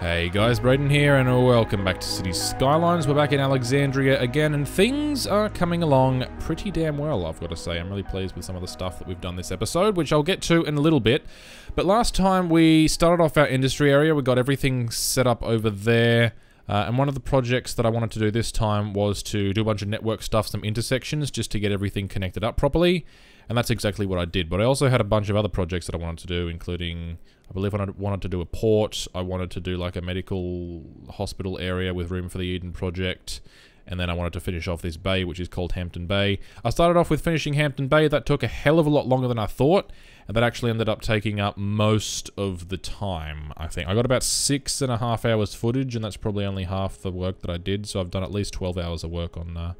Hey guys, Braden here, and welcome back to City Skylines. We're back in Alexandria again, and things are coming along pretty damn well, I've got to say. I'm really pleased with some of the stuff that we've done this episode, which I'll get to in a little bit. But last time we started off our industry area, we got everything set up over there. And one of the projects that I wanted to do this time was to do a bunch of network stuff, some intersections, just to get everything connected up properly. And that's exactly what I did. But I also had a bunch of other projects that I wanted to do, including, I believe I wanted to do a port. I wanted to do like a medical hospital area with room for the Eden project. And then I wanted to finish off this bay, which is called Hampton Bay. I started off with finishing Hampton Bay. That took a hell of a lot longer than I thought. And that actually ended up taking up most of the time, I think. I got about 6.5 hours footage, and that's probably only half the work that I did. So I've done at least 12 hours of work on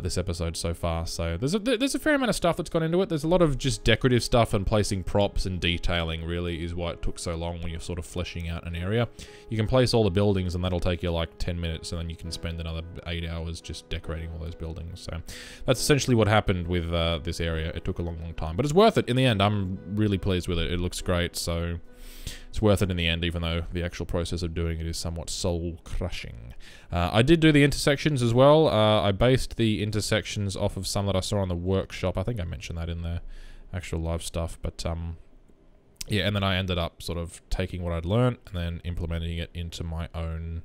this episode so far. So there's a fair amount of stuff that's gone into it. There's a lot of just decorative stuff and placing props and detailing really is why it took so long when you're sort of fleshing out an area. You can place all the buildings and that'll take you like 10 minutes and then you can spend another 8 hours just decorating all those buildings. So that's essentially what happened with this area. It took a long time, but it's worth it in the end. I'm really pleased with it. It looks great, so it's worth it in the end, even though the actual process of doing it is somewhat soul-crushing. I did do the intersections as well. I based the intersections off of some that I saw on the workshop. I think I mentioned that in the actual live stuff. But, yeah, and then I ended up sort of taking what I'd learned and then implementing it into my own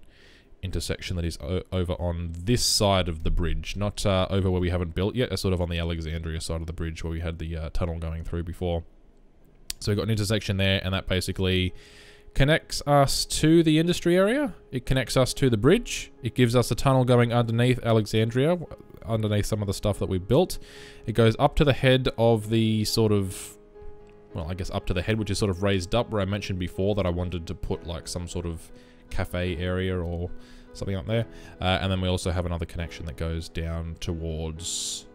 intersection that is over on this side of the bridge. Not over where we haven't built yet. It's sort of on the Alexandria side of the bridge where we had the tunnel going through before. So we've got an intersection there, and that basically connects us to the industry area. It connects us to the bridge. It gives us a tunnel going underneath Alexandria, underneath some of the stuff that we built. It goes up to the head of the sort of, well, I guess up to the head, which is sort of raised up, where I mentioned before that I wanted to put like some sort of cafe area or something up there. And then we also have another connection that goes down towards,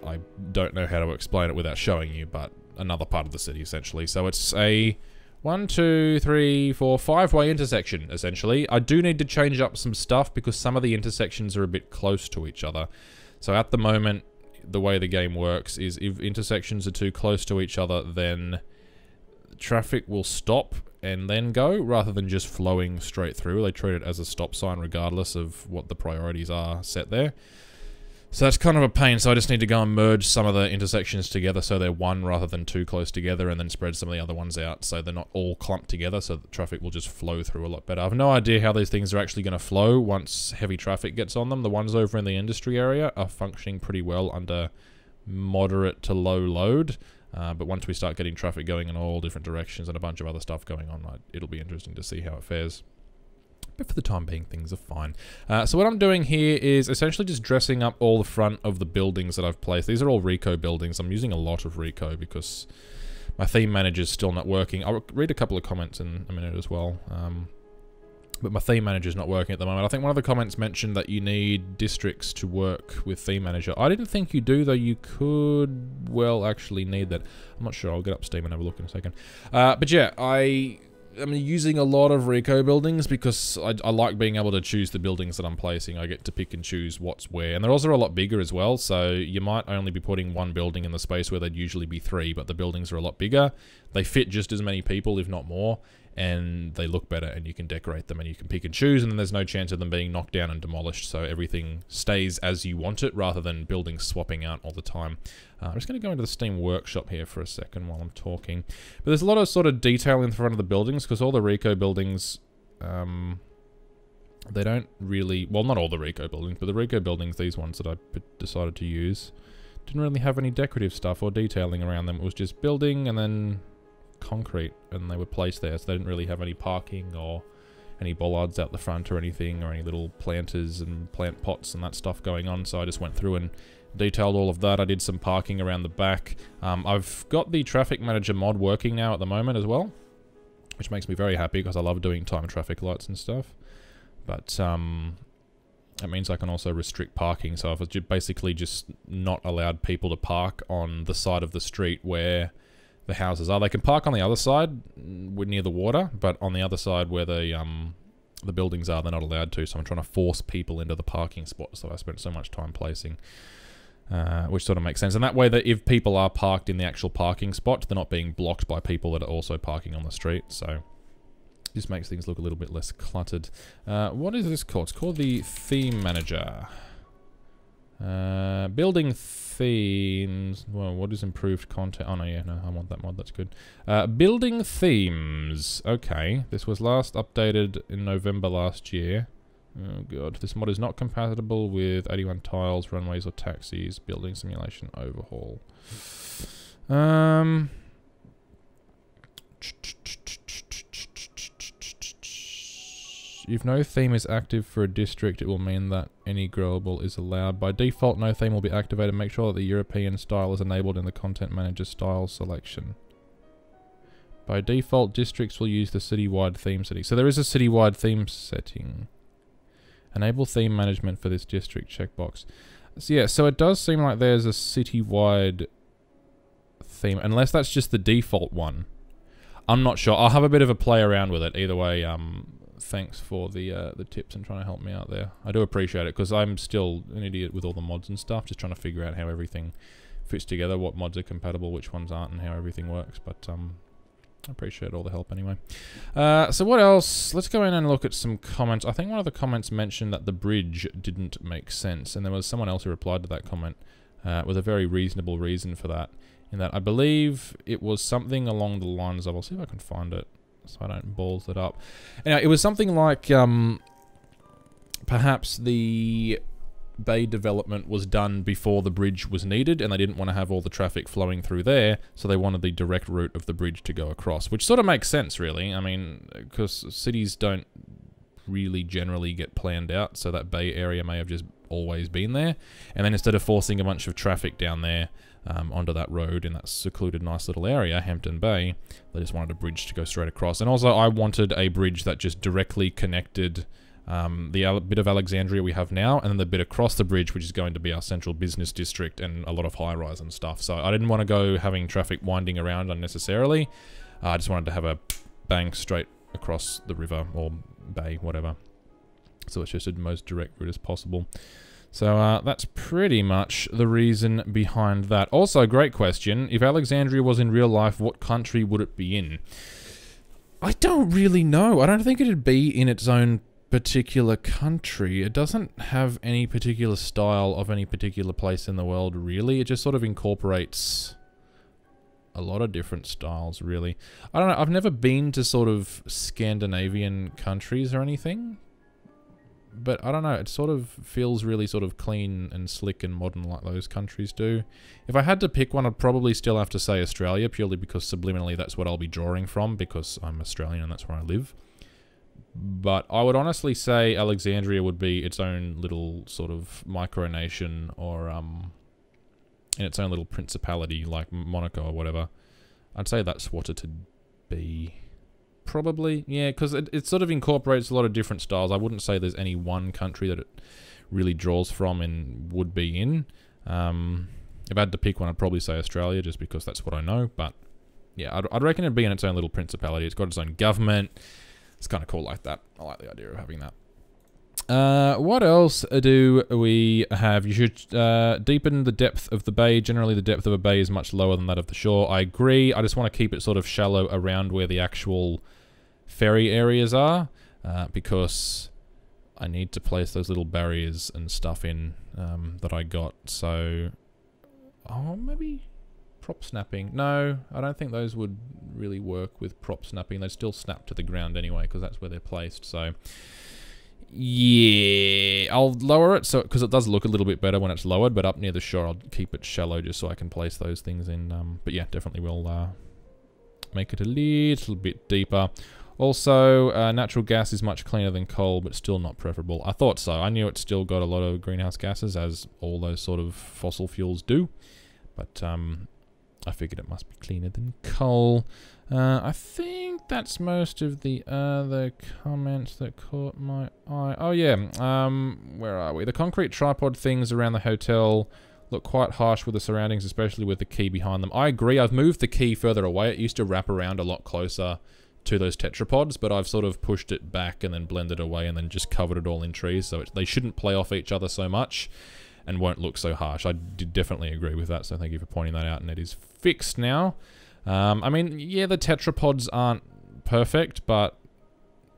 I don't know how to explain it without showing you, but another part of the city essentially. So it's a 1, 2, 3, 4, 5-way intersection essentially. I do need to change up some stuff because some of the intersections are a bit close to each other. So at the moment, the way the game works is if intersections are too close to each other, then traffic will stop and then go rather than just flowing straight through. They treat it as a stop sign regardless of what the priorities are set there. So that's kind of a pain, so I just need to go and merge some of the intersections together so they're one rather than too close together, and then spread some of the other ones out so they're not all clumped together so that traffic will just flow through a lot better. I have no idea how these things are actually going to flow once heavy traffic gets on them. The ones over in the industry area are functioning pretty well under moderate to low load, but once we start getting traffic going in all different directions and a bunch of other stuff going on, it'll be interesting to see how it fares. But for the time being, things are fine. So what I'm doing here is essentially just dressing up all the front of the buildings that I've placed. These are all Rico buildings. I'm using a lot of Rico because my theme manager is still not working. I'll read a couple of comments in a minute as well. But my theme manager is not working at the moment. I think one of the comments mentioned that you need districts to work with theme manager. I didn't think you do, though. You could, well, actually need that. I'm not sure. I'll get up Steam and have a look in a second. But yeah, I'm using a lot of Rico buildings because I like being able to choose the buildings that I'm placing. I get to pick and choose what's where. And they're also a lot bigger as well, so you might only be putting one building in the space where there'd usually be 3, but the buildings are a lot bigger. They fit just as many people, if not more, and they look better, and you can decorate them, and you can pick and choose, and then there's no chance of them being knocked down and demolished, so everything stays as you want it, rather than buildings swapping out all the time. I'm just going to go into the Steam workshop here for a second while I'm talking. But there's a lot of sort of detail in the front of the buildings, because all the Rico buildings, they don't really, well, not all the Rico buildings, but the Rico buildings, these ones that I decided to use, didn't really have any decorative stuff or detailing around them. It was just building and then concrete, and they were placed there, so they didn't really have any parking or any bollards out the front or anything, or any little planters and plant pots and that stuff going on. So I just went through and detailed all of that. I did some parking around the back. I've got the traffic manager mod working now at the moment as well, which makes me very happy because I love doing time traffic lights and stuff. But that means I can also restrict parking. So I've basically just not allowed people to park on the side of the street where the houses are. They can park on the other side near the water, but on the other side where the buildings are, they're not allowed to. So I'm trying to force people into the parking spots that I spent so much time placing. which sort of makes sense. And that way, that if people are parked in the actual parking spot, they're not being blocked by people that are also parking on the street. So This makes things look a little bit less cluttered. What is this called? It's called the Theme Manager. Building themes. Well, what is improved content? Oh, no, yeah, no, I want that mod. That's good. Building themes. Okay. This was last updated in November last year. Oh, God. This mod is not compatible with 81 tiles, runways, or taxis. Building simulation overhaul. If no theme is active for a district, it will mean that any growable is allowed. By default, no theme will be activated. Make sure that the European style is enabled in the content manager style selection. By default, districts will use the citywide theme setting. So there is a citywide theme setting. Enable theme management for this district checkbox. So yeah, so it does seem like there's a citywide theme, unless that's just the default one. I'm not sure. I'll have a bit of a play around with it. Either way, thanks for the tips and trying to help me out there. I do appreciate it, because I'm still an idiot with all the mods and stuff, just trying to figure out how everything fits together, what mods are compatible, which ones aren't, and how everything works. But I appreciate all the help anyway. So what else? Let's go in and look at some comments. I think one of the comments mentioned that the bridge didn't make sense, and there was someone else who replied to that comment with a very reasonable reason for that, in that I believe it was something along the lines of, I'll see if I can find it so I don't balls it up. Anyway, it was something like perhaps the bay development was done before the bridge was needed, and they didn't want to have all the traffic flowing through there, so they wanted the direct route of the bridge to go across, which sort of makes sense, really. I mean, because cities don't really generally get planned out, so that bay area may have just always been there, and then instead of forcing a bunch of traffic down there onto that road in that secluded nice little area, Hampton Bay, they just wanted a bridge to go straight across. And also I wanted a bridge that just directly connected the bit of Alexandria we have now, and then the bit across the bridge, which is going to be our central business district and a lot of high-rise and stuff. So I didn't want to go having traffic winding around unnecessarily. I just wanted to have a bang straight across the river or bay, whatever. So it's just the most direct route as possible. So that's pretty much the reason behind that. Also, great question. If Alexandria was in real life, what country would it be in? I don't really know. I don't think it'd be in its own particular country. It doesn't have any particular style of any particular place in the world, really. It just sort of incorporates a lot of different styles, really. I don't know. I've never been to sort of Scandinavian countries or anything. But I don't know, it sort of feels really sort of clean and slick and modern like those countries do. If I had to pick one, I'd probably still have to say Australia, purely because subliminally that's what I'll be drawing from, because I'm Australian and that's where I live. But I would honestly say Alexandria would be its own little sort of micronation, or in its own little principality, like Monaco or whatever. I'd say that's what it'd be. Probably, yeah, because it sort of incorporates a lot of different styles. I wouldn't say there's any one country that it really draws from and would be in. If I had to pick one, I'd probably say Australia, just because that's what I know. But yeah, I'd reckon it'd be in its own little principality. It's got its own government. It's kind of cool like that. I like the idea of having that. What else do we have? You should deepen the depth of the bay. Generally, the depth of a bay is much lower than that of the shore. I agree. I just want to keep it sort of shallow around where the actual ferry areas are, because I need to place those little barriers and stuff in that I got. So, oh, maybe prop snapping. No, I don't think those would really work with prop snapping. They'd still snap to the ground anyway, because that's where they're placed. So, yeah, I'll lower it so because it does look a little bit better when it's lowered, but up near the shore I'll keep it shallow just so I can place those things in. But yeah, definitely will make it a little bit deeper. Also, natural gas is much cleaner than coal, but still not preferable. I thought so. I knew it still got a lot of greenhouse gases, as all those sort of fossil fuels do, but I figured it must be cleaner than coal. I think that's most of the other comments that caught my eye. Oh yeah, where are we? The concrete tripod things around the hotel look quite harsh with the surroundings, especially with the quay behind them. I agree, I've moved the quay further away. It used to wrap around a lot closer to those tetrapods, but I've sort of pushed it back and then blended away and then just covered it all in trees, so they shouldn't play off each other so much and won't look so harsh. I did definitely agree with that, so thank you for pointing that out, and it is fixed now. I mean, yeah, the tetrapods aren't perfect, but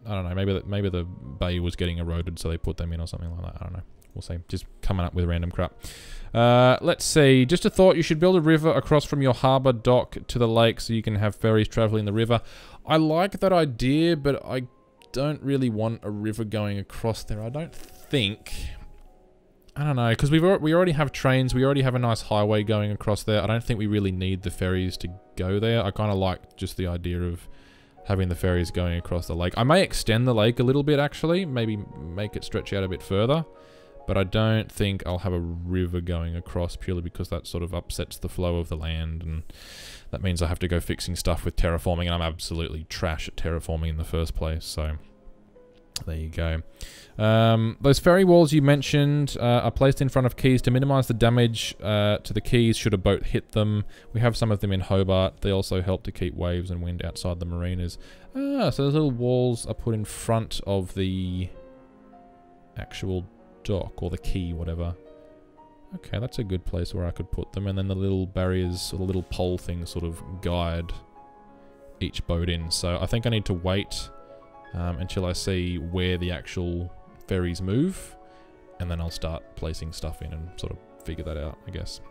I don't know, maybe the bay was getting eroded, so they put them in or something like that. I don't know. We'll see. Just coming up with random crap. Let's see. Just a thought, you should build a river across from your harbour dock to the lake so you can have ferries travelling the river. I like that idea, but I don't really want a river going across there. I don't think... I don't know, because we already have trains, we already have a nice highway going across there. I don't think we really need the ferries to go there. I kind of like just the idea of having the ferries going across the lake. I may extend the lake a little bit, actually. Maybe make it stretch out a bit further. But I don't think I'll have a river going across purely because that sort of upsets the flow of the land. And that means I have to go fixing stuff with terraforming. And I'm absolutely trash at terraforming in the first place, so... There you go. Those ferry walls you mentioned are placed in front of quays to minimize the damage to the quays should a boat hit them. We have some of them in Hobart. They also help to keep waves and wind outside the marinas. So those little walls are put in front of the actual dock or the quay, whatever. Okay, that's a good place where I could put them. And then the little barriers or the little pole things sort of guide each boat in. So I think I need to wait... until I see where the actual ferries move, and then I'll start placing stuff in and sort of figure that out, I guess.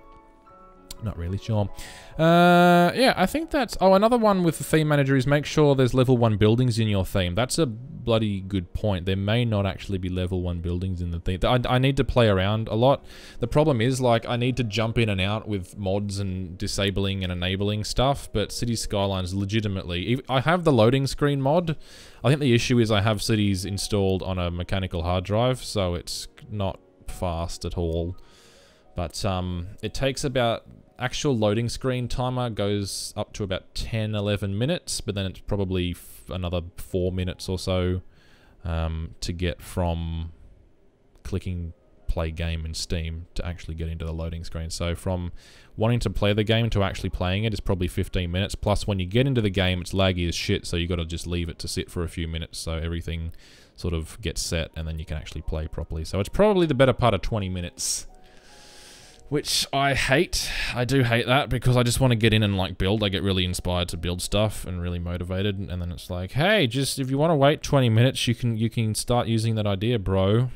Not really sure. Yeah, I think that's... Oh, another one with the theme manager is make sure there's level 1 buildings in your theme. That's a bloody good point. There may not actually be level 1 buildings in the theme. I need to play around a lot. The problem is, like, I need to jump in and out with mods and disabling and enabling stuff, but Cities Skylines legitimately... I have the loading screen mod. I think the issue is I have Cities installed on a mechanical hard drive, so it's not fast at all. But it takes about... Actual loading screen timer goes up to about 10-11 minutes, but then it's probably another 4 minutes or so to get from clicking play game in Steam to actually get into the loading screen. So from wanting to play the game to actually playing it is probably 15 minutes. Plus when you get into the game, it's laggy as shit, so you got to just leave it to sit for a few minutes so everything sort of gets set and then you can actually play properly. So it's probably the better part of 20 minutes. Which I hate. I do hate that because I just want to get in and like build. I get really inspired to build stuff and really motivated, and then it's like, hey, just if you want to wait 20 minutes, you can start using that idea, bro.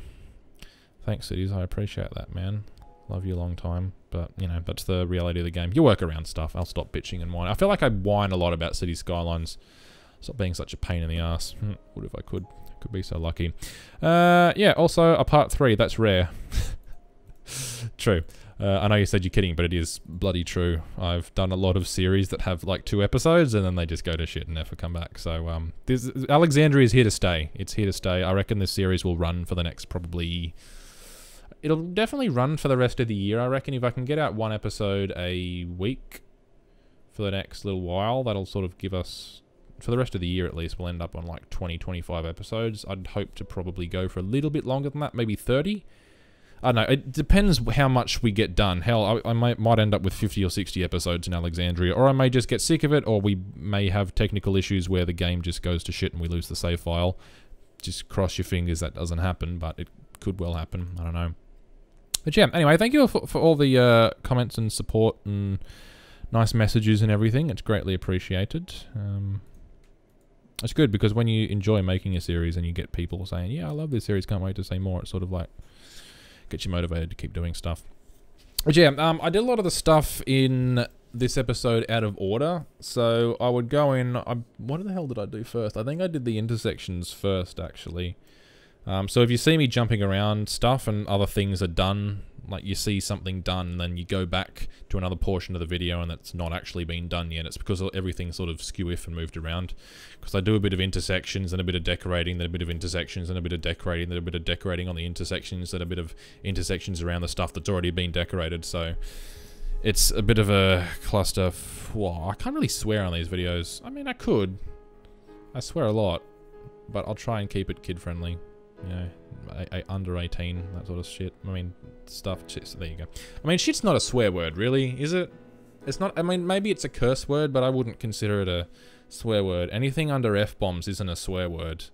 Thanks, Cities. I appreciate that, man. Love you a long time, but you know that's the reality of the game. You work around stuff. I'll stop bitching and whining. I feel like I whine a lot about Cities Skylines. Stop being such a pain in the ass. What if I could? Could be so lucky. Yeah. Also, a part 3. That's rare. True. I know you said you're kidding, but it is bloody true. I've done a lot of series that have like 2 episodes and then they just go to shit and never come back. So Alexandria is here to stay. It's here to stay. I reckon this series will run for the next probably... It'll definitely run for the rest of the year. I reckon if I can get out 1 episode a week for the next little while, that'll sort of give us... For the rest of the year at least, we'll end up on like 20-25 episodes. I'd hope to probably go for a little bit longer than that, maybe 30. I don't know, it depends how much we get done. Hell, I might end up with 50 or 60 episodes in Alexandria, or I may just get sick of it, or we may have technical issues where the game just goes to shit and we lose the save file. Just cross your fingers that doesn't happen, but it could well happen. I don't know. But yeah, anyway, thank you for all the comments and support and nice messages and everything. It's greatly appreciated. It's good because when you enjoy making a series and you get people saying, yeah, I love this series, can't wait to see more, it's sort of like... Get you motivated to keep doing stuff. But yeah, I did a lot of the stuff in this episode out of order. So I would go in... what the hell did I do first? I think I did the intersections first, actually. So if you see me jumping around stuff and other things are done, like you see something done, then you go back to another portion of the video and that's not actually been done yet. It's because everything's sort of skew-if and moved around. Because I do a bit of intersections and a bit of decorating, then a bit of intersections and a bit of decorating, then a bit of decorating on the intersections, then a bit of intersections around the stuff that's already been decorated. So it's a bit of a cluster. Wow, I can't really swear on these videos. I mean, I could. I swear a lot, but I'll try and keep it kid-friendly. You know, under 18, that sort of shit. I mean, stuff, shit, so there you go. I mean, shit's not a swear word, really, is it? It's not, I mean, maybe it's a curse word, but I wouldn't consider it a swear word. Anything under F-bombs isn't a swear word.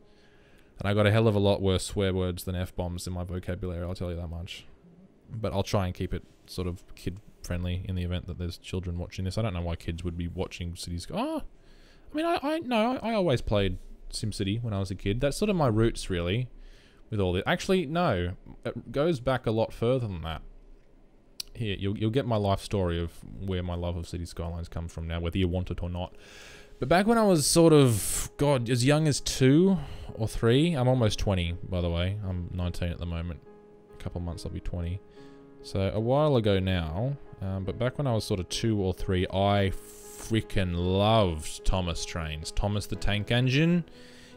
And I got a hell of a lot worse swear words than F-bombs in my vocabulary, I'll tell you that much. But I'll try and keep it sort of kid-friendly in the event that there's children watching this. I don't know why kids would be watching Cities... Oh! I mean, I always played SimCity when I was a kid. That's sort of my roots, really, with all this. Actually, no. It goes back a lot further than that. Here, you'll get my life story of where my love of City Skylines comes from now, whether you want it or not. But back when I was sort of, God, as young as 2 or 3, I'm almost 20, by the way. I'm 19 at the moment. A couple months I'll be 20. So a while ago now, but back when I was sort of 2 or 3, I freaking loved Thomas trains. Thomas the Tank Engine.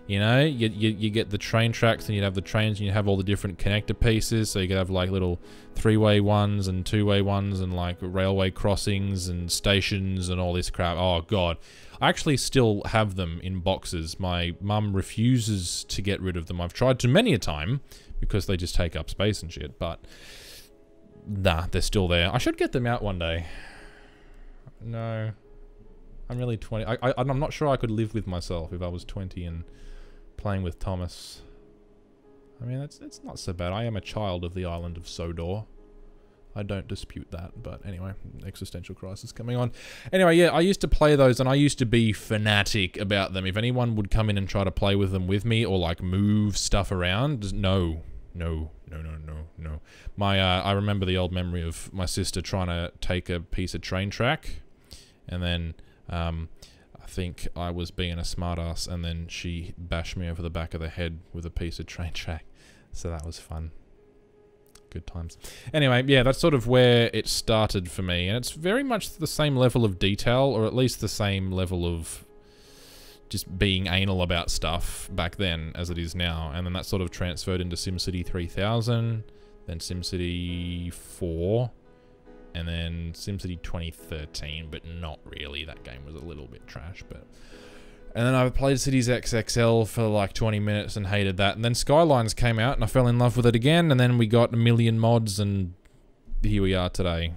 You know, you get the train tracks and you'd have the trains and you'd have all the different connector pieces. So you could have like little 3-way ones and 2-way ones and like railway crossings and stations and all this crap. Oh, God. I actually still have them in boxes. My mum refuses to get rid of them. I've tried to many a time because they just take up space and shit. But, nah, they're still there. I should get them out one day. No. I'm really 20. I'm not sure I could live with myself if I was 20 and playing with Thomas. I mean, it's not so bad. I am a child of the island of Sodor. I don't dispute that, but anyway, existential crisis coming on. Anyway, yeah, I used to play those, and I used to be fanatic about them. If anyone would come in and try to play with them with me, or like move stuff around, no. I remember the old memory of my sister trying to take a piece of train track, and then I think I was being a smartass, and then she bashed me over the back of the head with a piece of train track. So that was fun. Good times. Anyway, yeah, that's sort of where it started for me, and it's very much the same level of detail, or at least the same level of just being anal about stuff back then as it is now. And then that sort of transferred into SimCity 3000, then SimCity 4, and then SimCity 2013, but not really. That game was a little bit trash, but... And then I played Cities XXL for like 20 minutes and hated that. And then Skylines came out and I fell in love with it again. And then we got a million mods and here we are today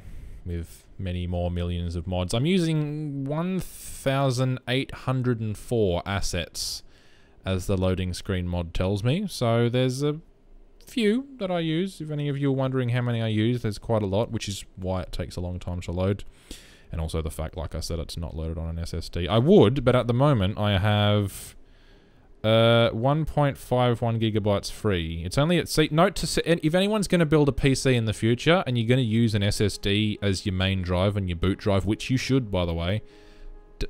with many more millions of mods. I'm using 1,804 assets as the loading screen mod tells me. So there's a few that I use. If any of you are wondering how many I use, there's quite a lot, which is why it takes a long time to load. And also the fact, like I said, it's not loaded on an SSD. I would, but at the moment I have 1.51 gigabytes free. It's only at note to if anyone's going to build a PC in the future and you're going to use an SSD as your main drive and your boot drive, which you should, by the way,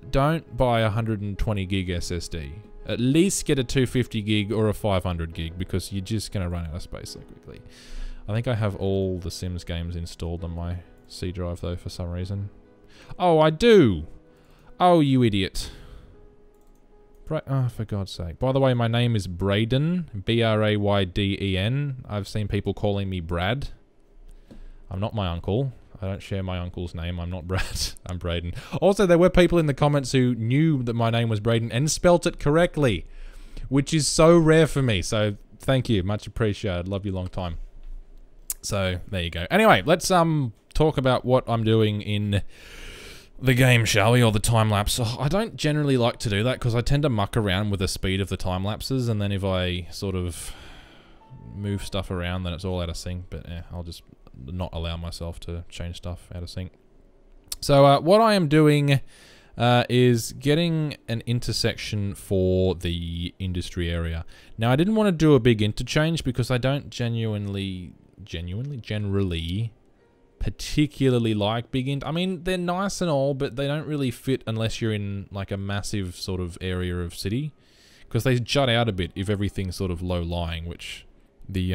don't buy a 120 gig SSD. At least get a 250 gig or a 500 gig because you're just going to run out of space so quickly. I think I have all the Sims games installed on my C drive though for some reason. Oh, I do! Oh, you idiot. Oh, for God's sake. By the way, my name is Brayden. B-R-A-Y-D-E-N. I've seen people calling me Brad. I'm not my uncle. I don't share my uncle's name. I'm not Brad. I'm Brayden. Also, there were people in the comments who knew that my name was Brayden and spelt it correctly, which is so rare for me. So, thank you. Much appreciated. Love you long time. So, there you go. Anyway, let's talk about what I'm doing in the game, shall we? Or the time lapse. Oh, I don't generally like to do that because I tend to muck around with the speed of the time lapses, and then if I sort of move stuff around, then it's all out of sync. But I'll just not allow myself to change stuff out of sync. So what I am doing is getting an intersection for the industry area. Now, I didn't want to do a big interchange because I don't generally particularly like I mean, they're nice and all, but they don't really fit unless you're in like a massive sort of area of city, because they jut out a bit if everything's sort of low-lying, which the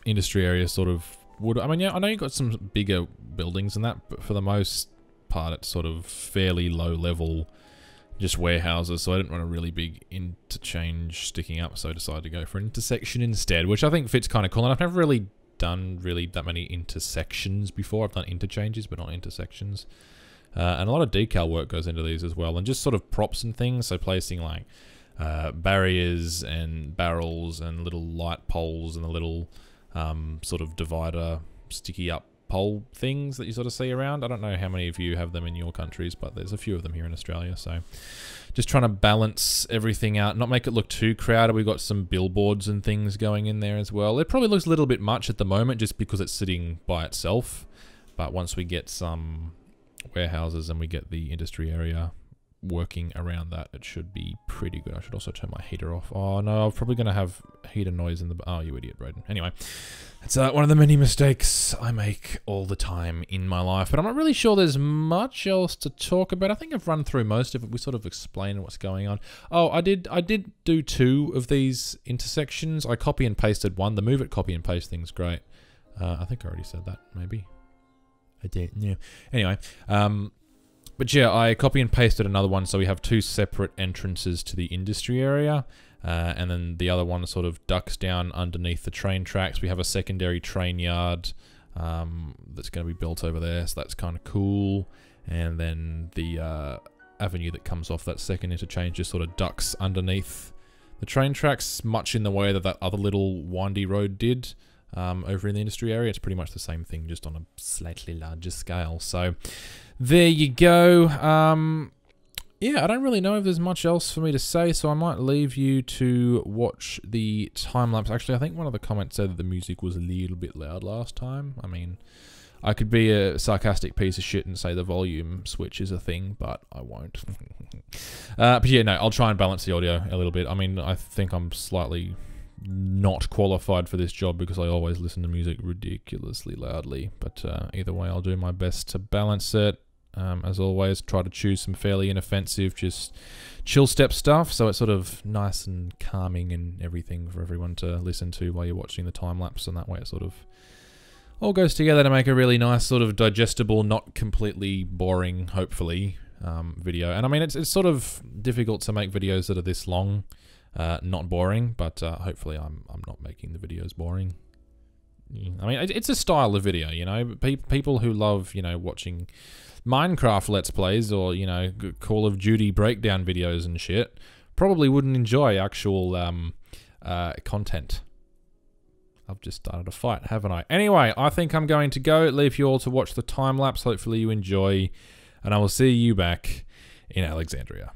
industry area sort of would. I mean, yeah, I know you've got some bigger buildings and that, but for the most part, it's sort of fairly low-level, just warehouses, so I didn't want a really big interchange sticking up, so I decided to go for an intersection instead, which I think fits kind of cool, and I've never really done that many intersections before. I've done interchanges, but not intersections. And a lot of decal work goes into these as well, and just sort of props and things, so placing like barriers and barrels and little light poles and the little sort of divider sticky up pole things that you sort of see around. I don't know how many of you have them in your countries, but there's a few of them here in Australia, so just trying to balance everything out, not make it look too crowded. We've got some billboards and things going in there as well. It probably looks a little bit much at the moment just because it's sitting by itself, but once we get some warehouses and we get the industry area working around that, it should be pretty good. I should also turn my heater off. Oh no, I'm probably going to have heater noise in the... Oh, you idiot, Braden. Anyway, it's one of the many mistakes I make all the time in my life, but I'm not really sure there's much else to talk about. I think I've run through most of it. We sort of explained what's going on. Oh, I did do 2 of these intersections. I copy and pasted one. The move it copy and paste thing's great. I think I already said that, maybe. I did, yeah. Anyway, but yeah, I copy and pasted another one, so we have 2 separate entrances to the industry area, and then the other one sort of ducks down underneath the train tracks. We have a secondary train yard that's going to be built over there, so that's kind of cool. And then the avenue that comes off that second interchange just sort of ducks underneath the train tracks, much in the way that that other little windy road did over in the industry area. It's pretty much the same thing, just on a slightly larger scale. So there you go. Yeah, I don't really know if there's much else for me to say, so I might leave you to watch the time-lapse. Actually, I think one of the comments said that the music was a little bit loud last time. I mean, I could be a sarcastic piece of shit and say the volume switch is a thing, but I won't. But yeah, no, I'll try and balance the audio a little bit. I mean, I think I'm slightly not qualified for this job because I always listen to music ridiculously loudly, but either way, I'll do my best to balance it. As always, try to choose some fairly inoffensive, just chill step stuff, so it's sort of nice and calming and everything for everyone to listen to while you're watching the time lapse, and that way it sort of all goes together to make a really nice, sort of digestible, not completely boring, hopefully, video. And I mean, it's sort of difficult to make videos that are this long, not boring, but hopefully I'm not making the videos boring. I mean, it's a style of video, you know. People who love, you know, watching Minecraft Let's Plays or, you know, Call of Duty breakdown videos and shit probably wouldn't enjoy actual content. I've just started a fight, haven't I? Anyway, I think I'm going to go leave you all to watch the time lapse. Hopefully you enjoy, and I will see you back in Alexandria.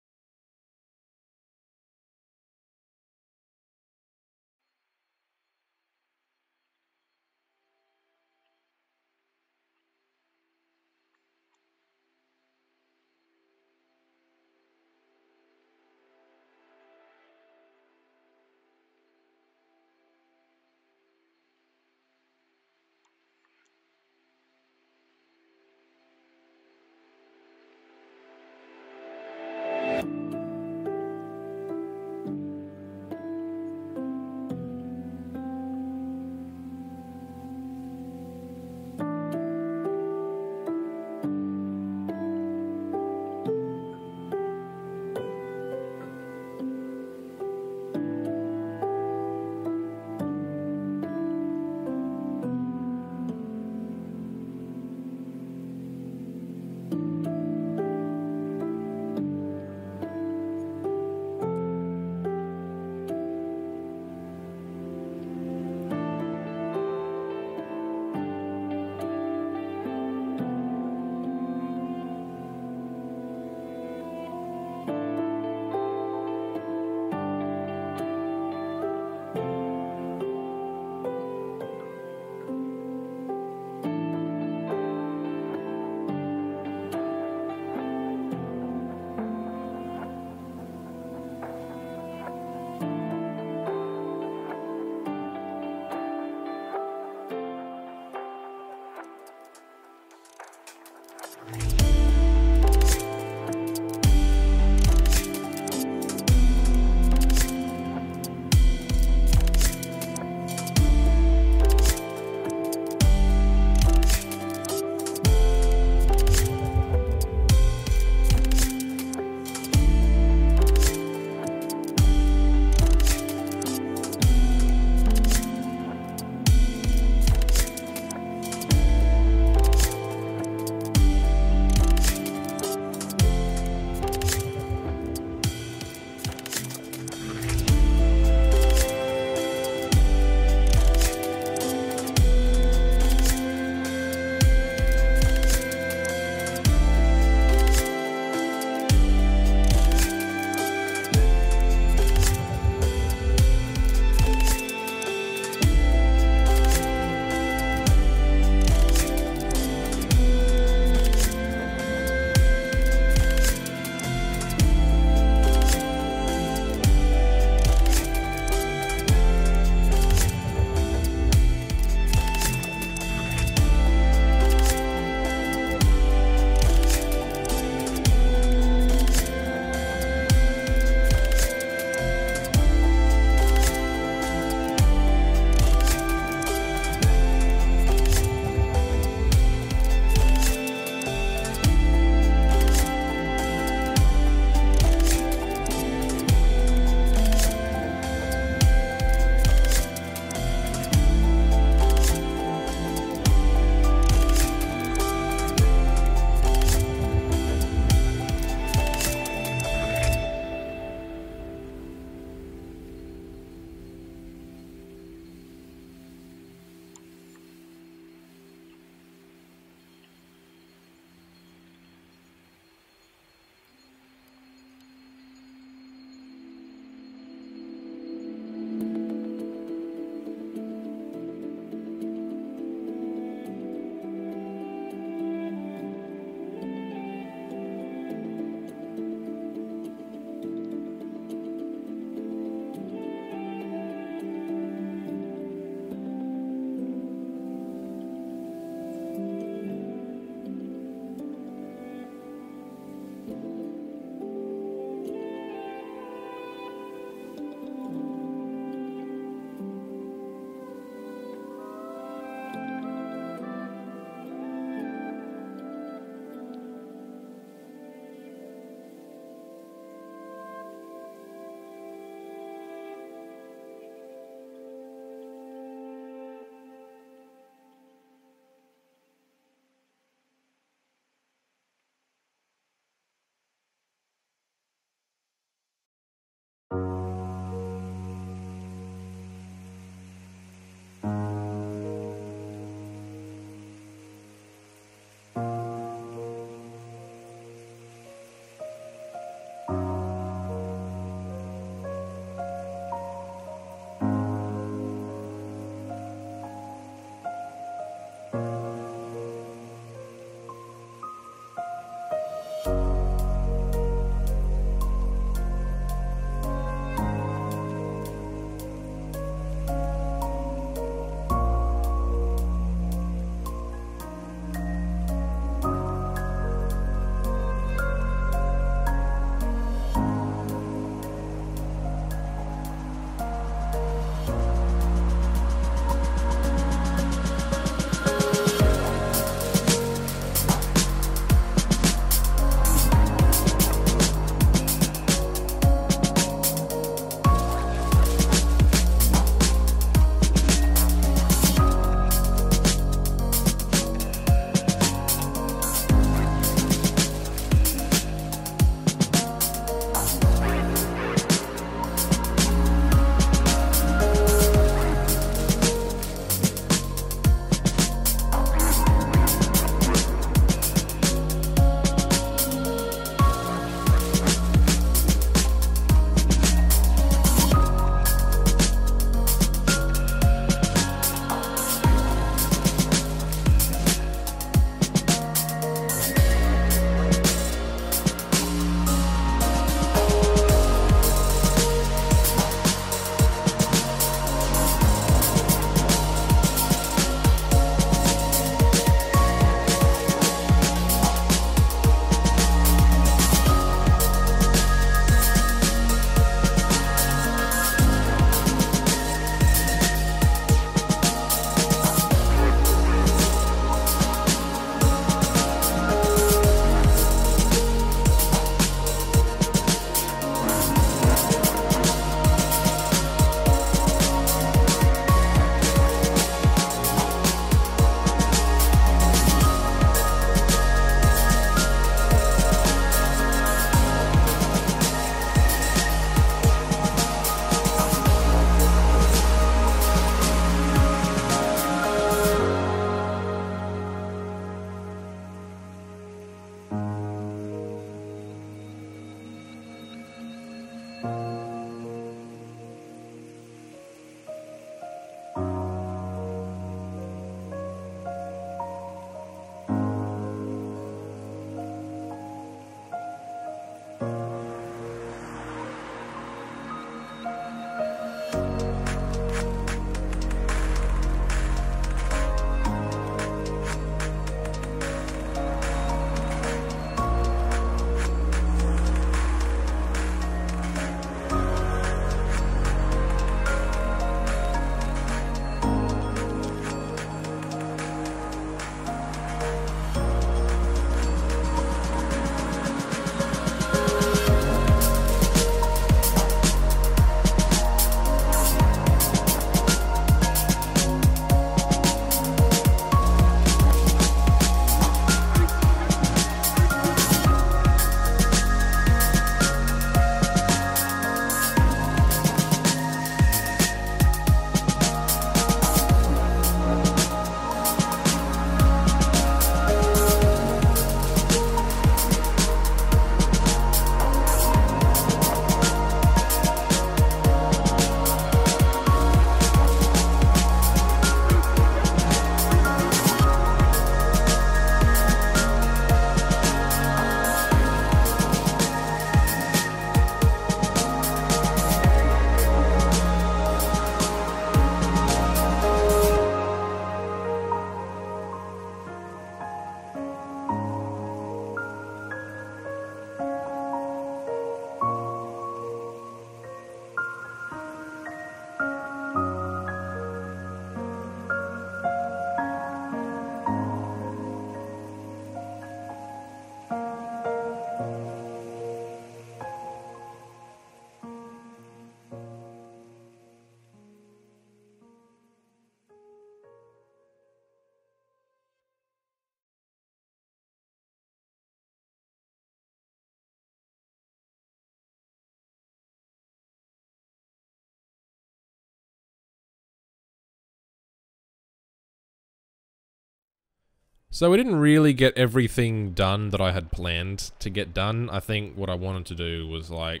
So we didn't really get everything done that I had planned to get done. I think what I wanted to do was like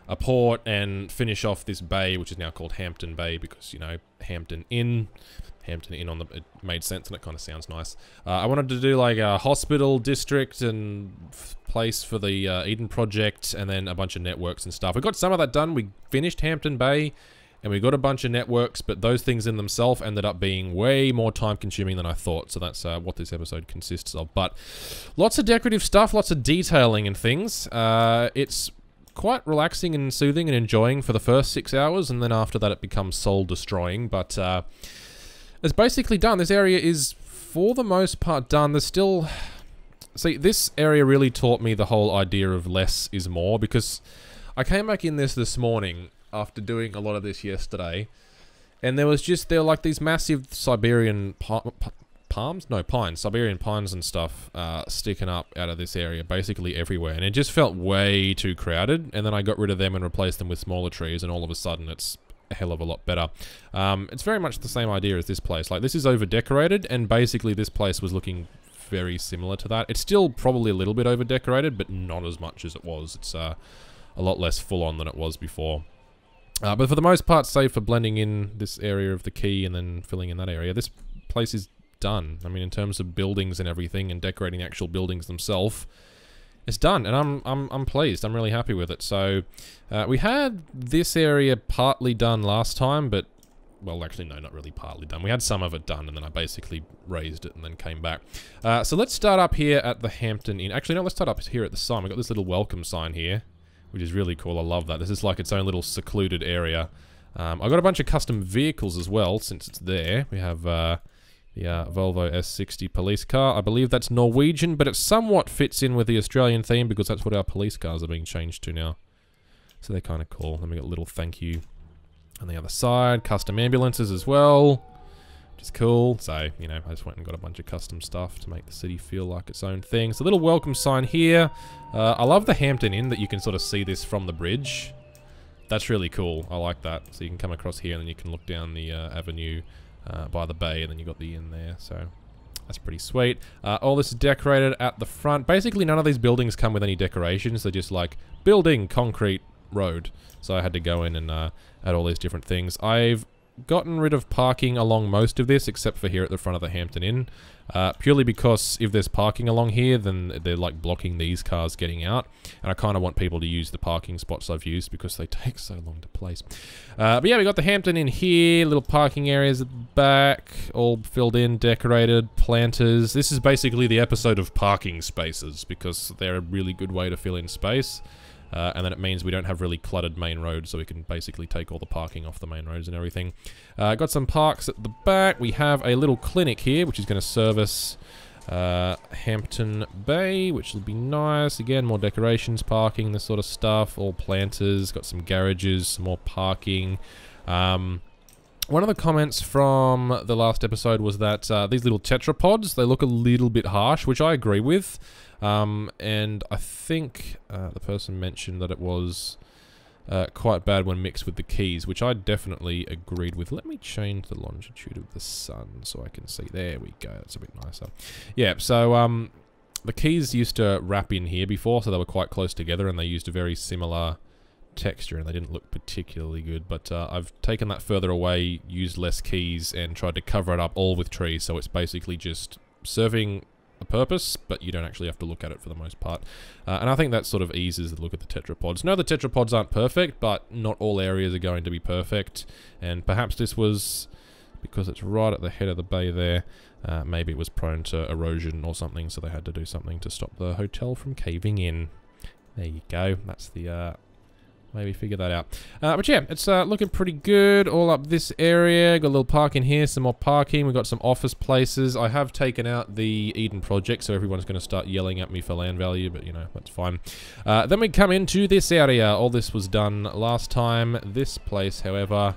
a port and finish off this bay, which is now called Hampton Bay because, you know, Hampton Inn. Hampton Inn on the... It made sense and it kind of sounds nice. I wanted to do like a hospital district and place for the Eden project and then a bunch of networks and stuff. We got some of that done. We finished Hampton Bay and we got a bunch of networks, but those things in themselves ended up being way more time consuming than I thought. So that's what this episode consists of. But lots of decorative stuff, lots of detailing and things. It's quite relaxing and soothing and enjoying for the first 6 hours, and then after that it becomes soul destroying, but it's basically done. This area is for the most part done. There's still... See, this area really taught me the whole idea of less is more, because I came back in this morning after doing a lot of this yesterday, and there were like these massive Siberian palms? No, pines. Siberian pines and stuff sticking up out of this area basically everywhere. And it just felt way too crowded. And then I got rid of them and replaced them with smaller trees. And all of a sudden it's a hell of a lot better. It's very much the same idea as this place. Like, this is over-decorated. And basically this place was looking very similar to that. It's still probably a little bit over-decorated, but not as much as it was. It's a lot less full-on than it was before. But for the most part, save for blending in this area of the quay and then filling in that area, this place is done. I mean, in terms of buildings and everything and decorating the actual buildings themselves, it's done, and I'm pleased. I'm really happy with it. So we had this area partly done last time, but well, actually no, not really partly done. We had some of it done, and then I basically raised it and then came back. So let's start up here at the Hampton Inn. Actually, no, let's start up here at the sign. We've got this little welcome sign here, which is really cool. I love that. This is like its own little secluded area. I've got a bunch of custom vehicles as well, since it's there. We have the Volvo S60 police car. I believe that's Norwegian, but it somewhat fits in with the Australian theme because that's what our police cars are being changed to now. So they're kind of cool. Then we got a little thank you on the other side. Custom ambulances as well, which is cool. So, you know, I just went and got a bunch of custom stuff to make the city feel like its own thing. So a little welcome sign here. I love the Hampton Inn that you can sort of see this from the bridge. That's really cool. I like that. So you can come across here and then you can look down the avenue by the bay, and then you got the inn there, so that's pretty sweet. All this is decorated at the front. Basically, none of these buildings come with any decorations. They're just like building, concrete, road. So I had to go in and add all these different things. I've gotten rid of parking along most of this, except for here at the front of the Hampton Inn. Purely because if there's parking along here, then they're like blocking these cars getting out. And I kind of want people to use the parking spots I've used because they take so long to place. But yeah, we got the Hampton Inn here, little parking areas at the back, all filled in, decorated, planters. This is basically the episode of parking spaces because they're a really good way to fill in space. And then it means we don't have really cluttered main roads, so we can basically take all the parking off the main roads and everything. Got some parks at the back. We have a little clinic here, which is going to service Hampton Bay, which will be nice. Again, more decorations, parking, this sort of stuff. All planters. Got some garages, some more parking. One of the comments from the last episode was that these little tetrapods, they look a little bit harsh, which I agree with. And I think the person mentioned that it was quite bad when mixed with the keys, which I definitely agreed with. Let me change the longitude of the sun so I can see. There we go. That's a bit nicer. Yeah, so the keys used to wrap in here before, so they were quite close together, and they used a very similar texture, and they didn't look particularly good, but I've taken that further away, used less keys, and tried to cover it up all with trees, so it's basically just serving a purpose, but you don't actually have to look at it for the most part. And I think that sort of eases the look at the tetrapods. No, the tetrapods aren't perfect, but not all areas are going to be perfect, and perhaps this was, because it's right at the head of the bay there, maybe it was prone to erosion or something, so they had to do something to stop the hotel from caving in. There you go, that's the maybe figure that out. But yeah, it's looking pretty good all up this area. Got a little park in here, some more parking. We've got some office places. I have taken out the Eden project, so everyone's going to start yelling at me for land value, but you know, that's fine. Then we come into this area. All this was done last time. This place, however,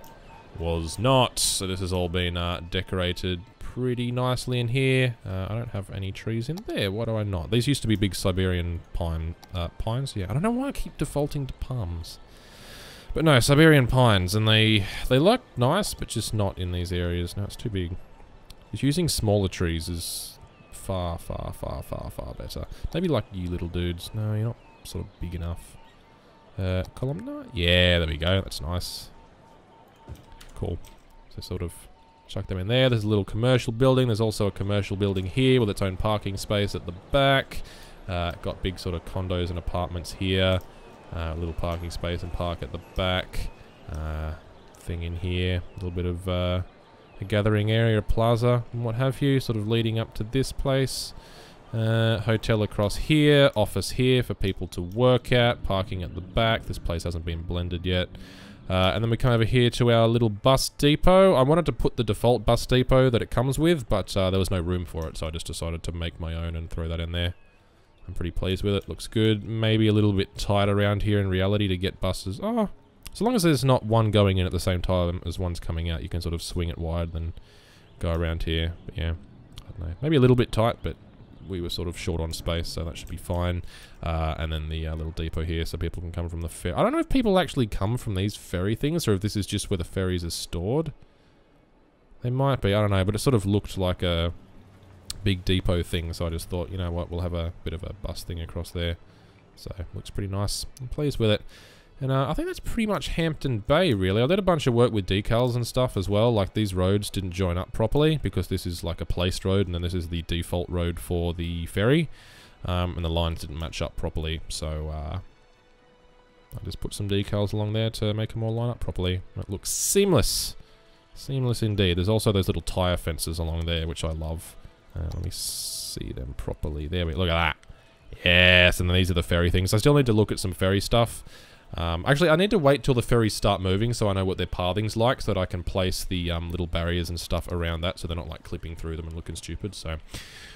was not. So this has all been decorated pretty nicely in here. I don't have any trees in there. Why do I not? These used to be big Siberian pines. Yeah, I don't know why I keep defaulting to palms. But no, Siberian pines, and they look nice, but just not in these areas. No, it's too big. Just using smaller trees is far better. Maybe like you little dudes. No, you're not sort of big enough. Columnar? Yeah, there we go. That's nice. Cool. So sort of chuck them in there. There's a little commercial building. There's also a commercial building here with its own parking space at the back. Got big sort of condos and apartments here. A little parking space and park at the back. Thing in here. A little bit of a gathering area, a plaza and what have you. Sort of leading up to this place. Hotel across here. Office here for people to work at. Parking at the back. This place hasn't been blended yet. And then we come over here to our little bus depot. I wanted to put the default bus depot that it comes with, but there was no room for it, so I just decided to make my own and throw that in there. I'm pretty pleased with it. Looks good. Maybe a little bit tight around here in reality to get buses. Oh, so long as there's not one going in at the same time as one's coming out, you can sort of swing it wide and go around here. But yeah, I don't know. Maybe a little bit tight, but we were sort of short on space, so that should be fine. And then the little depot here, so people can come from the ferry. I don't know if people actually come from these ferry things, or if this is just where the ferries are stored. They might be, I don't know, but it sort of looked like a big depot thing, so I just thought, you know what, we'll have a bit of a bus thing across there. So, looks pretty nice. I'm pleased with it. And I think that's pretty much Hampton Bay, really. I did a bunch of work with decals and stuff as well. Like, these roads didn't join up properly because this is like a placed road, and then this is the default road for the ferry. And the lines didn't match up properly, so I just put some decals along there to make them all line up properly. It looks seamless. Seamless indeed. There's also those little tyre fences along there, which I love. Let me see them properly. There we look at that. Yes, and then these are the ferry things. I still need to look at some ferry stuff. Actually, I need to wait till the ferries start moving so I know what their pathing's like, so that I can place the little barriers and stuff around that so they're not like clipping through them and looking stupid. So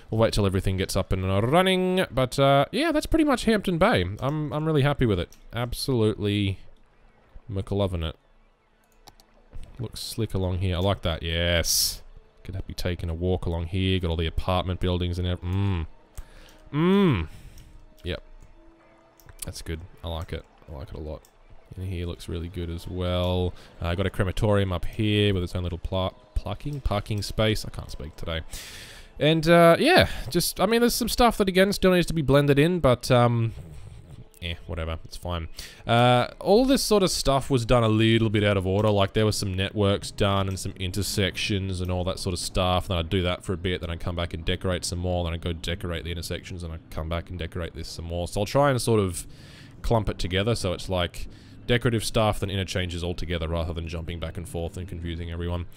we'll wait till everything gets up and running. But yeah, that's pretty much Hampton Bay. I'm really happy with it. Absolutely McLovin' it. Looks slick along here. I like that. Yes. Could be taking a walk along here. Got all the apartment buildings and everything. Yep. That's good. I like it. I like it a lot. In here looks really good as well. Got a crematorium up here with its own little parking space. I can't speak today. And yeah, just, I mean, there's some stuff that again still needs to be blended in, but yeah, whatever, it's fine. All this sort of stuff was done a little bit out of order. Like, there were some networks done and some intersections and all that sort of stuff. Then I'd do that for a bit, then I'd come back and decorate some more, then I'd go decorate the intersections, and I'd come back and decorate this some more. So I'll try and sort of clump it together so it's like decorative stuff, then interchanges all together rather than jumping back and forth and confusing everyone.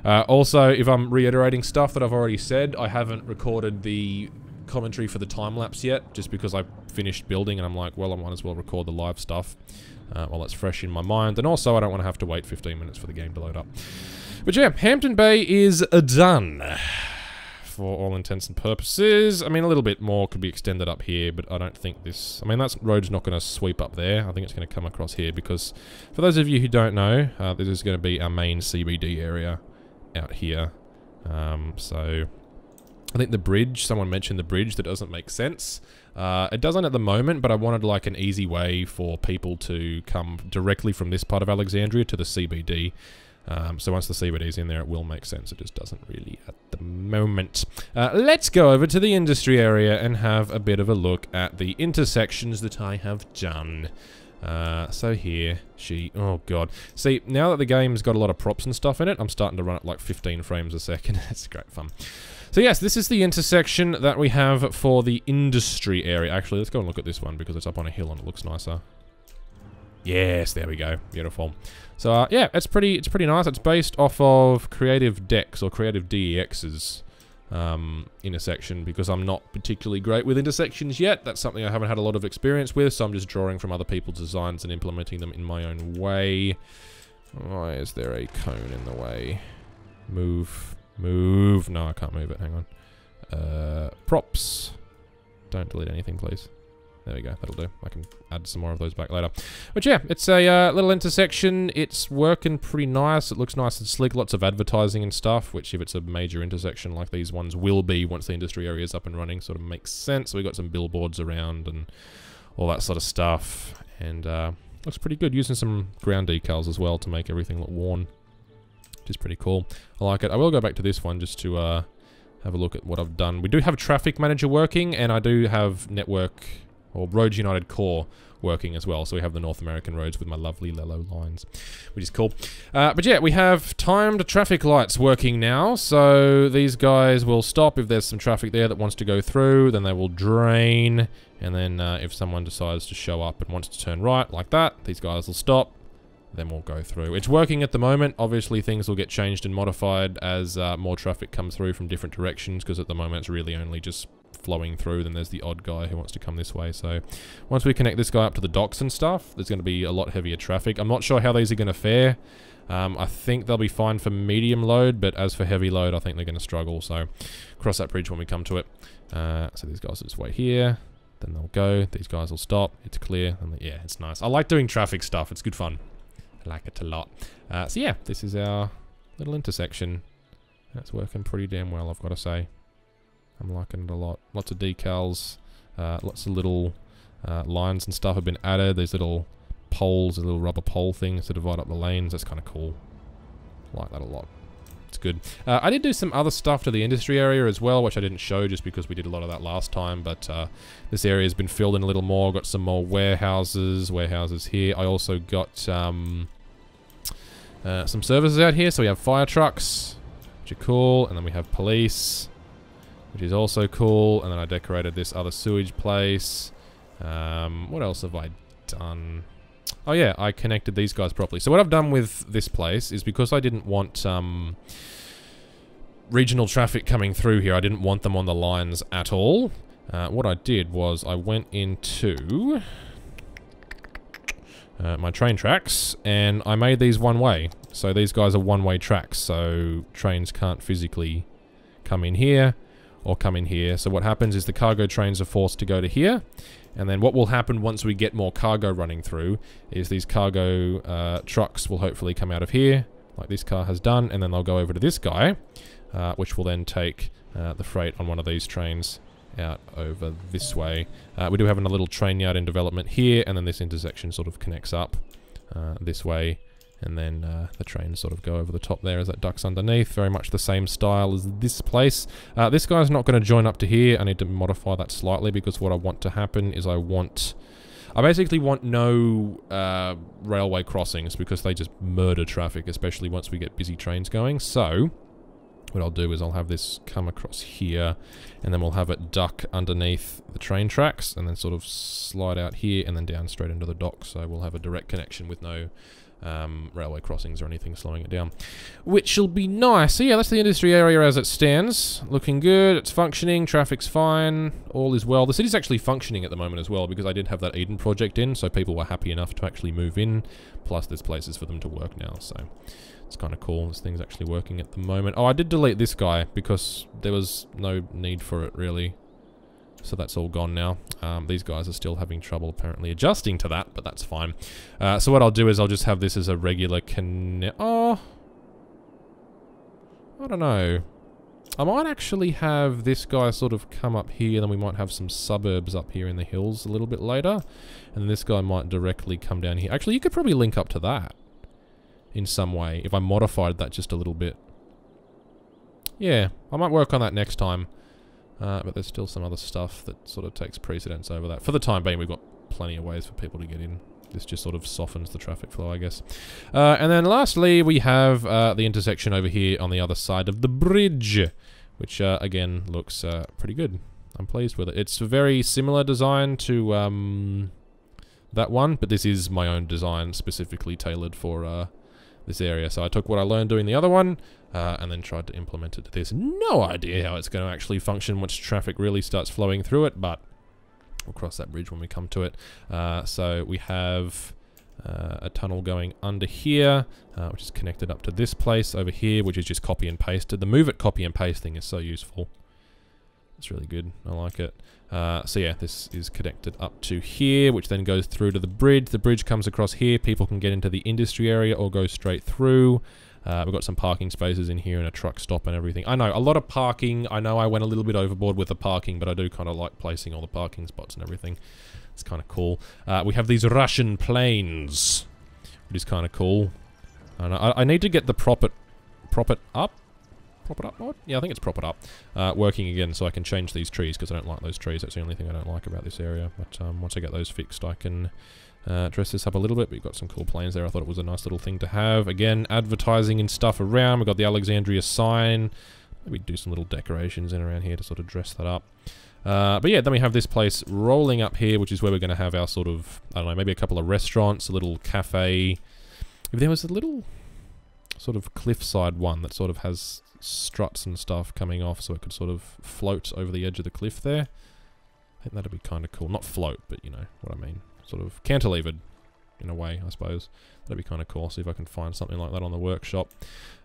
Also, if I'm reiterating stuff that I've already said, I haven't recorded the commentary for the time-lapse yet, just because I finished building and I'm like, well, I might as well record the live stuff while it's fresh in my mind. And also, I don't want to have to wait 15 minutes for the game to load up. But yeah, Hampton Bay is done. For all intents and purposes. I mean, a little bit more could be extended up here, but I don't think this... I mean, that road's not going to sweep up there. I think it's going to come across here, because for those of you who don't know, this is going to be our main CBD area out here. So, I think the bridge, someone mentioned the bridge, that doesn't make sense. It doesn't at the moment, but I wanted like an easy way for people to come directly from this part of Alexandria to the CBD. So once the CBD's in there, it will make sense. It just doesn't really at the moment. Let's go over to the industry area and have a bit of a look at the intersections that I have done. So here, oh god. See, now that the game's got a lot of props and stuff in it, I'm starting to run at like 15 frames a second. It's great fun. So yes, this is the intersection that we have for the industry area. Actually, let's go and look at this one because it's up on a hill and it looks nicer. Yes, there we go. Beautiful. So, yeah, it's pretty nice. It's based off of Creative Dex, or Creative DEX's intersection, because I'm not particularly great with intersections yet. That's something I haven't had a lot of experience with, so I'm just drawing from other people's designs and implementing them in my own way. Why is there a cone in the way? Move. Move. No, I can't move it. Hang on. Props. Don't delete anything, please. There we go, that'll do. I can add some more of those back later. But yeah, it's a little intersection. It's working pretty nice. It looks nice and slick. Lots of advertising and stuff, which if it's a major intersection like these ones will be once the industry area is up and running, sort of makes sense. So we've got some billboards around and all that sort of stuff. And looks pretty good, using some ground decals as well to make everything look worn, which is pretty cool. I like it. I will go back to this one just to have a look at what I've done. We do have Traffic Manager working, and I do have Network, or Roads United Core working as well. So we have the North American roads with my lovely Lello lines, which is cool. But yeah, we have timed traffic lights working now. So these guys will stop if there's some traffic there that wants to go through. Then they will drain. And then if someone decides to show up and wants to turn right like that, these guys will stop. Then we'll go through. It's working at the moment. Obviously, things will get changed and modified as more traffic comes through from different directions, because at the moment it's really only just flowing through. Then there's the odd guy who wants to come this way. So once we connect this guy up to the docks and stuff, there's going to be a lot heavier traffic. I'm not sure how these are going to fare. I think they'll be fine for medium load, but as for heavy load, I think they're going to struggle. So cross that bridge when we come to it. So these guys will just wait here. Then they'll go. These guys will stop. It's clear. And yeah, it's nice. I like doing traffic stuff. It's good fun. I like it a lot. So yeah, this is our little intersection. That's working pretty damn well, I've got to say. I'm liking it a lot. Lots of decals, lots of little lines and stuff have been added. These little poles, little rubber pole things to divide up the lanes. That's kind of cool. I like that a lot. It's good. I did do some other stuff to the industry area as well, which I didn't show just because we did a lot of that last time, but this area has been filled in a little more. Got some more warehouses here. I also got some services out here. So we have fire trucks, which are cool, and then we have police, which is also cool, and then I decorated this other sewage place. What else have I done? Oh yeah, I connected these guys properly. So what I've done with this place is, because I didn't want regional traffic coming through here, I didn't want them on the lines at all. What I did was I went into my train tracks and I made these one way. So these guys are one-way tracks, so trains can't physically come in here or come in here. So what happens is the cargo trains are forced to go to here. And then what will happen once we get more cargo running through is these cargo trucks will hopefully come out of here, like this car has done, and then they'll go over to this guy, which will then take the freight on one of these trains out over this way. We do have a little train yard in development here, and then this intersection sort of connects up this way, and then the trains sort of go over the top there as that ducks underneath. Very much the same style as this place. This guy's not going to join up to here. I need to modify that slightly, because what I want to happen is I basically want no railway crossings, because they just murder traffic, especially once we get busy trains going. So what I'll do is I'll have this come across here, and then we'll have it duck underneath the train tracks, and then sort of slide out here, and then down straight into the dock. So we'll have a direct connection with no railway crossings or anything slowing it down, which will be nice. So yeah, that's the industry area as it stands. Looking good, it's functioning, traffic's fine, all is well. The city's actually functioning at the moment as well, because I did have that Eden project in, so people were happy enough to actually move in, plus there's places for them to work now, so it's kind of cool. This thing's actually working at the moment. Oh, I did delete this guy, because there was no need for it, really. So that's all gone now. These guys are still having trouble apparently adjusting to that, but that's fine. So what I'll do is I'll just have this as a regular Oh, I don't know. I might actually have this guy sort of come up here, then we might have some suburbs up here in the hills a little bit later. And this guy might directly come down here. Actually, you could probably link up to that in some way, if I modified that just a little bit. Yeah, I might work on that next time. But there's still some other stuff that sort of takes precedence over that. For the time being, we've got plenty of ways for people to get in. This just sort of softens the traffic flow, I guess. And then lastly, we have the intersection over here on the other side of the bridge, which again looks pretty good. I'm pleased with it. It's a very similar design to that one, but this is my own design specifically tailored for this area. So I took what I learned doing the other one, and then tried to implement it to this. No idea how it's going to actually function once traffic really starts flowing through it, but we'll cross that bridge when we come to it. So we have a tunnel going under here, which is connected up to this place over here, which is just copy and pasted. The move it copy and paste thing is so useful. It's really good. I like it. So yeah, this is connected up to here, which then goes through to the bridge. The bridge comes across here. People can get into the industry area or go straight through. We've got some parking spaces in here and a truck stop and everything. I know, a lot of parking. I know I went a little bit overboard with the parking, but I do kind of like placing all the parking spots and everything. It's kind of cool. We have these Russian planes, which is kind of cool. I need to get the prop it up. Prop it up mod? Yeah, I think it's prop it up. Working again, so I can change these trees, because I don't like those trees. That's the only thing I don't like about this area. But once I get those fixed, I can dress this up a little bit. We've got some cool planes there. I thought it was a nice little thing to have. Again, advertising and stuff around. We've got the Alexandria sign. Maybe do some little decorations in around here to sort of dress that up. But yeah, then we have this place rolling up here, which is where we're going to have our sort of, I don't know, maybe a couple of restaurants, a little cafe. If there was a little sort of cliffside one that sort of has struts and stuff coming off so it could sort of float over the edge of the cliff there. I think that'd be kind of cool. Not float, but you know what I mean. Sort of cantilevered in a way, I suppose. That'd be kind of cool. See if I can find something like that on the workshop.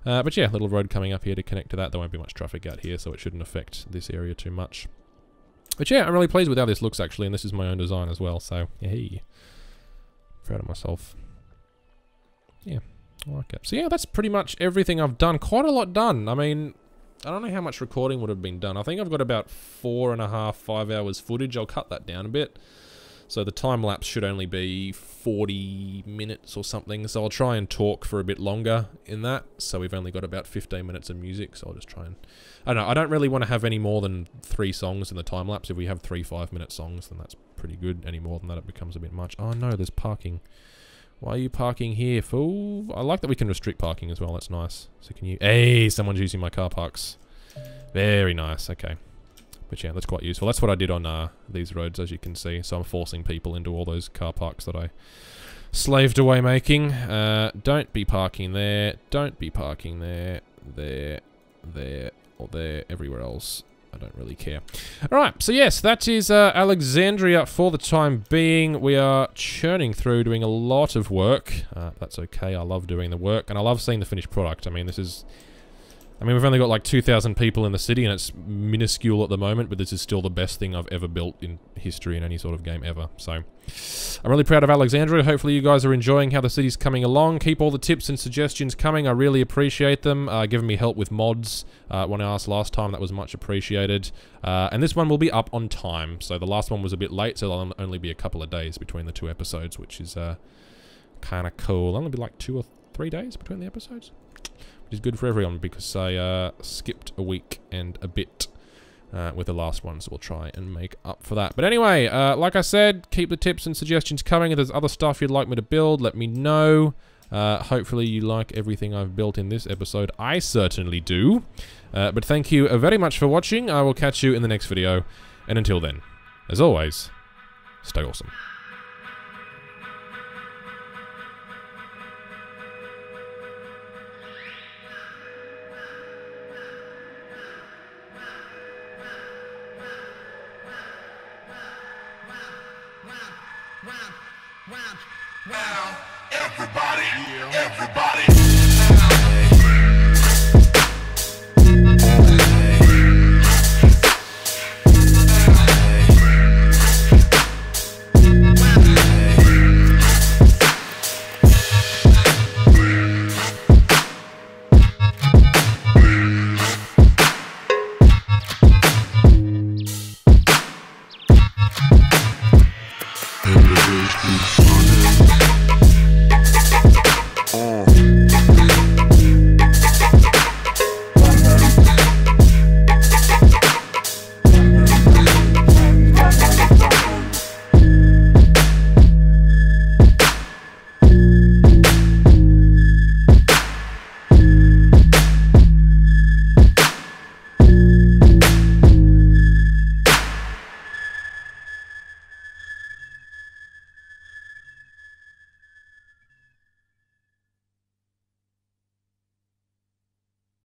But yeah, little road coming up here to connect to that. There won't be much traffic out here, so it shouldn't affect this area too much. But yeah, I'm really pleased with how this looks actually, and this is my own design as well, so hey. Proud of myself. Yeah. I like it. So yeah, that's pretty much everything I've done. Quite a lot done. I mean, I don't know how much recording would have been done. I think I've got about 4.5, 5 hours footage. I'll cut that down a bit. So the time lapse should only be 40 minutes or something. So I'll try and talk for a bit longer in that. So we've only got about 15 minutes of music. So I'll just try and... I don't know. I don't really want to have any more than 3 songs in the time lapse. If we have 3 5-minute songs, then that's pretty good. Any more than that, it becomes a bit much. Oh no, there's parking. Why are you parking here, fool? I like that we can restrict parking as well. That's nice. So can you... Hey, someone's using my car parks. Very nice. Okay. But yeah, that's quite useful. That's what I did on these roads, as you can see. So I'm forcing people into all those car parks that I slaved away making. Don't be parking there. Don't be parking there. There. There. Or there. Everywhere else. I don't really care. Alright, so yes, that is Alexandria for the time being. We are churning through, doing a lot of work. That's okay, I love doing the work, and I love seeing the finished product. I mean, this is... I mean, we've only got like 2,000 people in the city, and it's minuscule at the moment, but this is still the best thing I've ever built in history in any sort of game ever. So, I'm really proud of Alexandria. Hopefully you guys are enjoying how the city's coming along. Keep all the tips and suggestions coming. I really appreciate them. Giving me help with mods. When I asked last time, that was much appreciated. And this one will be up on time. So the last one was a bit late, so there'll only be a couple of days between the 2 episodes, which is kind of cool. There'll only be like 2 or 3 days between the episodes. Which is good for everyone because I skipped a week and a bit with the last one, so we'll try and make up for that. But anyway, like I said, keep the tips and suggestions coming. If there's other stuff you'd like me to build, let me know. Hopefully you like everything I've built in this episode. I certainly do. But thank you very much for watching. I will catch you in the next video. And until then, as always, stay awesome. Now, everybody.